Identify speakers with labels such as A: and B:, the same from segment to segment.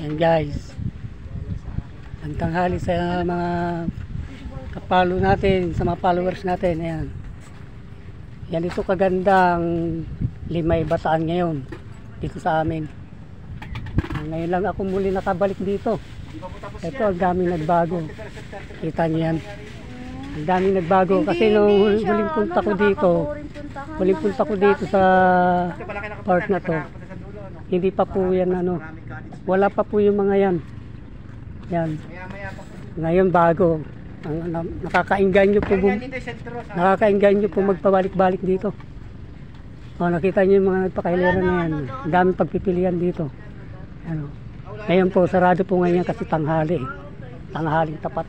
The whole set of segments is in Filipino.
A: Ayan guys, ang tanghali sa mga kapalo natin, sa mga followers natin. Ayan, yan ito kagandang Limay Bataan ngayon dito sa amin. Ngayon lang ako muli nakabalik dito. Ito ang daming nagbago, kita niyo yan, ang daming nagbago kasi nung huling punta ko dito sa park na to, hindi pa po yan wala pa po yung mga yan. Ngayon bago. Nakakainggan nyo po magpabalik-balik dito. Nakita nyo yung mga nagpakahilera na yan. Ang daming pagpipilian dito. Ngayon po sarado po ngayon kasi tanghali. Tanghaling tapat.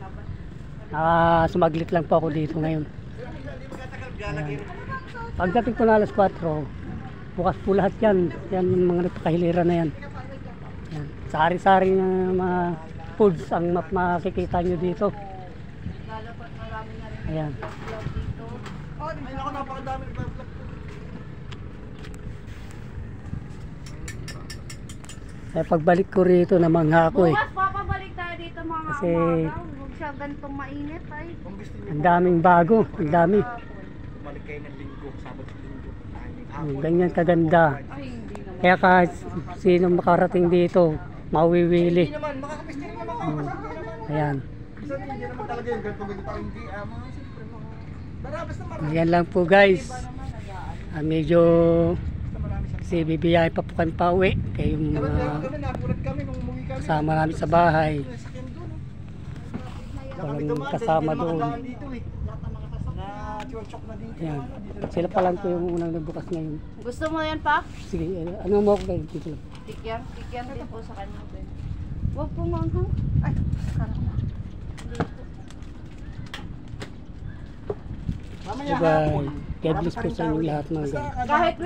A: Sumaglit lang po ako dito ngayon. Pagdating ko na alas 4, bukas po lahat yan. Yan yung mga nagpakahilera na yan. Sari-sari ng mga foods ang makikita nyo dito. Ayan. Pagbalik ko rito namangha ako
B: bukas papabalik tayo dito mga
A: kasi
B: huwag siya ganitong mainit ay.
A: Ang daming bago, ang dami.
C: Balik kayo ng linggo, Sabado sa linggo.
A: Ganyan kaganda. Kaya kahit sino makarating dito, mawiwili. Ayan. Ayan lang po guys. Medyo kasi bibiyahe pa po kami pa uwi. Kaya yung kasama namin sa bahay. Walang kasama doon. Ayan. Sila pa lang po yung unang nagbukas ngayon.
B: Gusto mo yan pa?
A: Sige, ano mo ako kayo dito lang.
B: Tikyan din po sa kanya. Huwag po manghang. Ay, karang na.
A: Bye-bye. God bless po sa inyo lahat mga guys.
B: Kahit